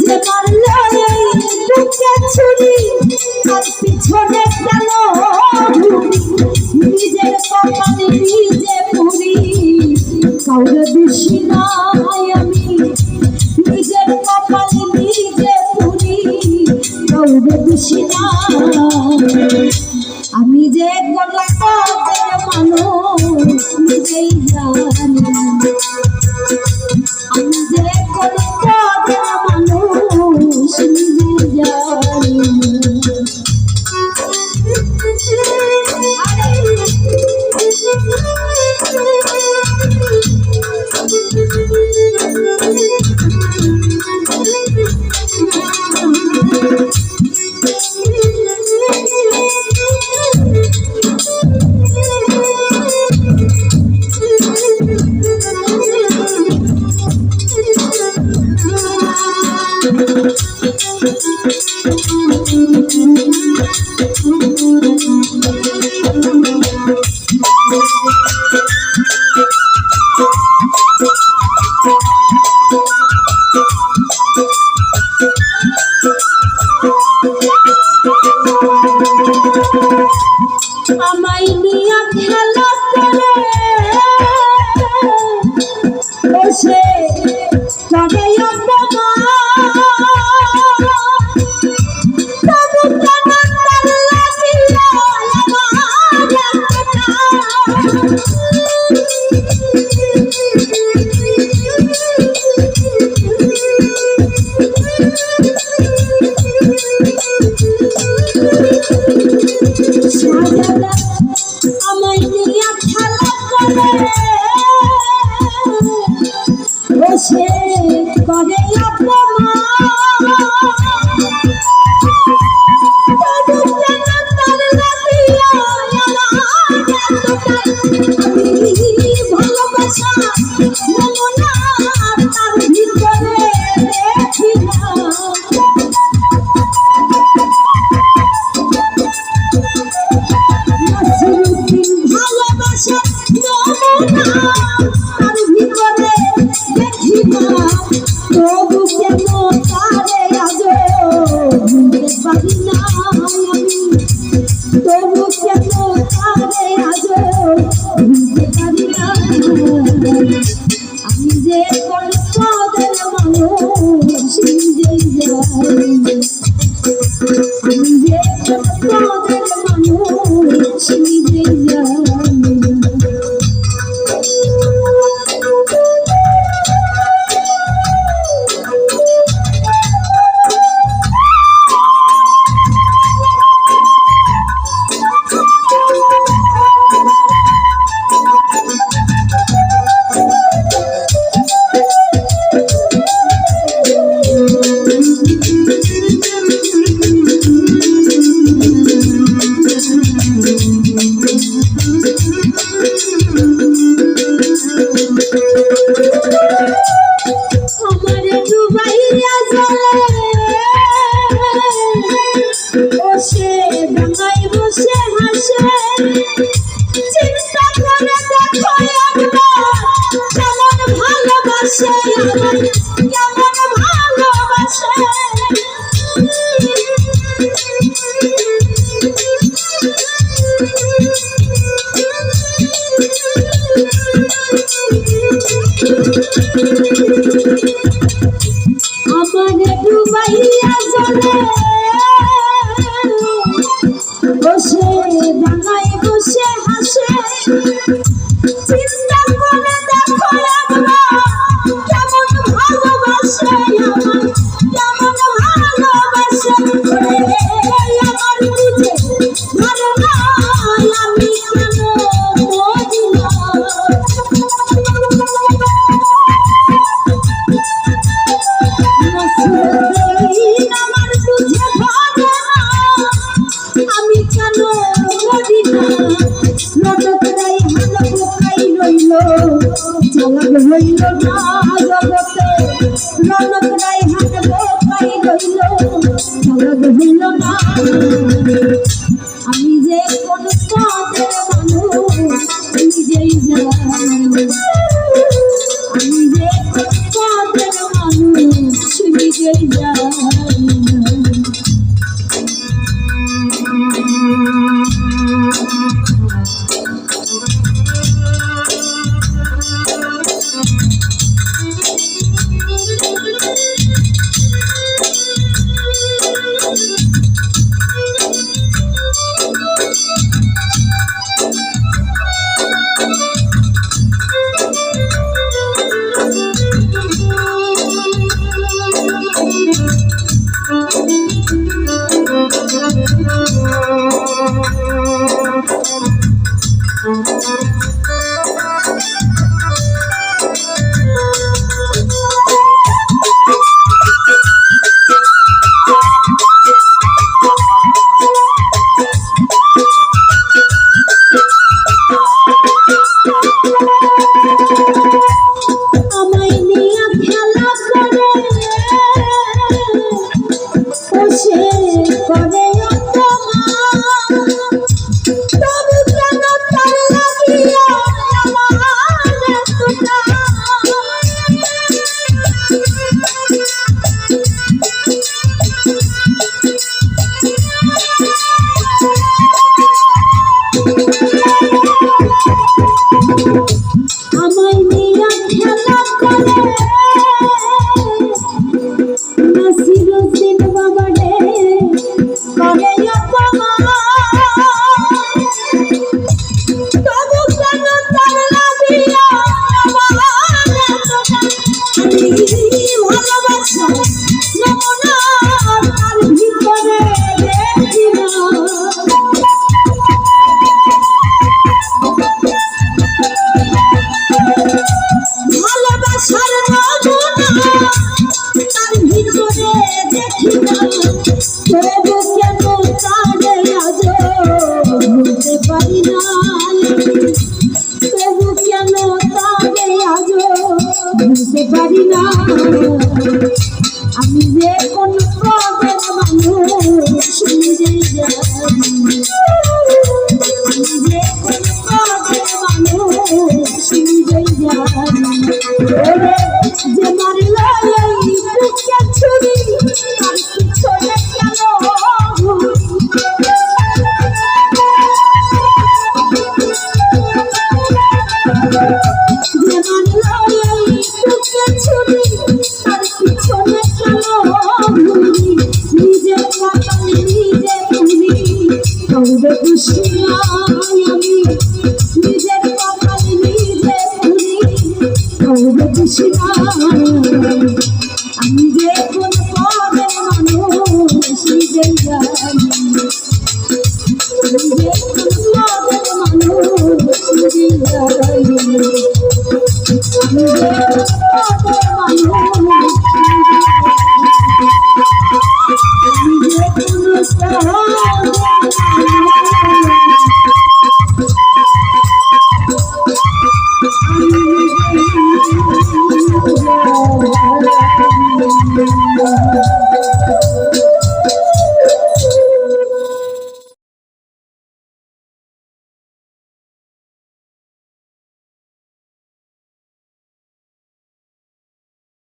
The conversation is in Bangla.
যে মারলো এই বুকে ছুরি আর পিছনে গেল নিজের কপালে নিজে পুরি কাউরে বেশি নাই আমি নিজের কপালে নিজে পুরি কাউরে বেশি নাই আমি যে কোন পদের মানুষ নিজেই জানি আমি যে কোন পদের মানুষ নিজেই জানি আমায় নিয়ে খেলা করে বসে করে আমায় নিয়ে খেলা করে বসে করে ভালোবাসা তার ভিতরে ভালোবাসা তার ভিতরে দেখি না তবু কেন তারে আজ ভুলতে পারি না আমি তবু কেন তারে আজ ভুলতে পারি না আমি যে কোন পদের মানুষ নিজেই জানি আমি যে কোন পদের মানুষ নিজেই জানি চিন্তা করে দেখো একবার কেমন ভালোবাসে কেমন ভালোবাসে আমারে ডুবাইয়া জলে বসে ডাঙায় বসে হাসে চিন্তা করে দেখো একবার কেমন ভালোবাসে কেমন ভালোবাসে আমার বুঝে ভালো না আমি কেন বুঝি না আমার বুঝে ভালো না আমি কেন বুঝি না রটকরাই হাত পোকাই রইল চালাক হইল না জগতে রটকরাই হাত পোকাই রইল চালাক হইল না আমি যে কোন পদের মানুষ নিজেই জানি আমি যে কোন পদের মানুষ নিজেই জানি না। আমায় নিয়ে খেলা করে বসে করে অপমান, তবু কেন তার লাগিয়া আমার এতটা? আমায় নিয়ে খেলা করে নাসিরুদ্দিন বাবা রে করে অপমান, তবু কেন তার লাগিয়া আমার এতটা? আমি ভালোবাসা যমুনা তার ভিতরে দেখি না। ভালোবাসার নমুনা তার ভিতরে দেখি না, তবু কেন তারে আজও ভুলতে পারি না। তবু কেন তারে আজও ভুলতে পারি না। আমি যে কোন পদের মানুষ নিজেই জানি, আমি যে কোন পদের মানুষ নিজেই জানি। ওরে যে মারল এই বুকে ছুরি তার পিছনে কেন ঘুরি? যে মারল এই বুকে ছুরি তার পিছনে কেন ঘুরি? নিজে কপাল নিজে পুরি তবে খুশি নয় আমি, নিজের কপাল নিজে পুরি তবে খুশি নয় আমি। যে কোন পদের মানুষ নিজেই জানি, আমি যে কোন পদের মানুষ নিজেই জানি, আমি যে কোন পদের মানুষ আমি যে কোন পদের